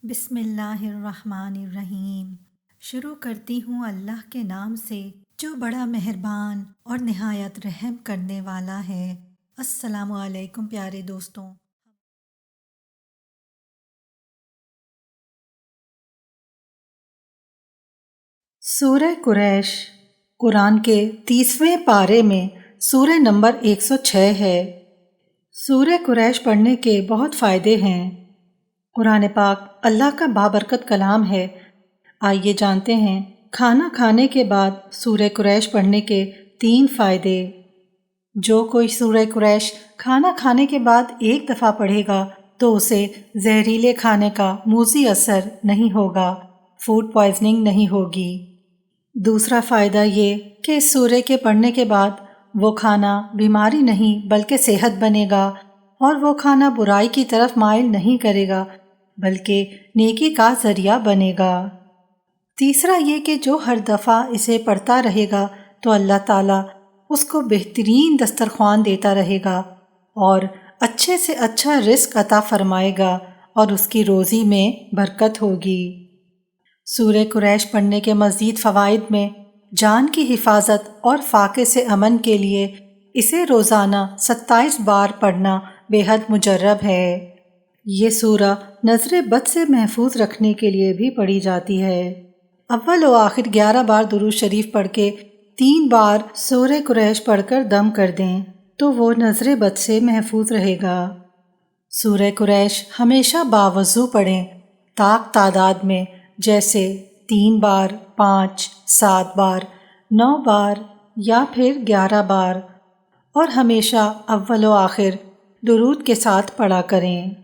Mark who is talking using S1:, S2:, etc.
S1: بسم اللہ الرحمن الرحیم۔ شروع کرتی ہوں اللہ کے نام سے جو بڑا مہربان اور نہایت رحم کرنے والا ہے۔ السلام علیکم پیارے دوستوں۔ سورہ قریش قرآن کے 30ویں پارے میں سورہ نمبر 106 ہے۔ سورہ قریش پڑھنے کے بہت فائدے ہیں۔ قرآن پاک اللہ کا بابرکت کلام ہے۔ آئیے جانتے ہیں کھانا کھانے کے بعد سورہ قریش پڑھنے کے 3 فائدے۔ جو کوئی سورہ قریش کھانا کھانے کے بعد ایک دفعہ پڑھے گا تو اسے زہریلے کھانے کا موذی اثر نہیں ہوگا، فوڈ پوائزننگ نہیں ہوگی۔ دوسرا فائدہ یہ کہ اس سورہ کے پڑھنے کے بعد وہ کھانا بیماری نہیں بلکہ صحت بنے گا، اور وہ کھانا برائی کی طرف مائل نہیں کرے گا بلکہ نیکی کا ذریعہ بنے گا۔ تیسرا یہ کہ جو ہر دفعہ اسے پڑھتا رہے گا تو اللہ تعالیٰ اس کو بہترین دسترخوان دیتا رہے گا اور اچھے سے اچھا رزق عطا فرمائے گا اور اس کی روزی میں برکت ہوگی۔ سورہ قریش پڑھنے کے مزید فوائد میں جان کی حفاظت اور فاقے سے امن کے لیے اسے روزانہ 27 بار پڑھنا بے حد مجرب ہے۔ یہ سورہ نظر بد سے محفوظ رکھنے کے لیے بھی پڑھی جاتی ہے۔ اول و آخر 11 بار درود شریف پڑھ کے 3 بار سورہ قریش پڑھ کر دم کر دیں تو وہ نظر بد سے محفوظ رہے گا۔ سورہ قریش ہمیشہ باوضو پڑھیں، طاق تعداد میں، جیسے 3 بار، 5، 7 بار، 9 بار یا پھر 11 بار، اور ہمیشہ اول و آخر درود کے ساتھ پڑھا کریں۔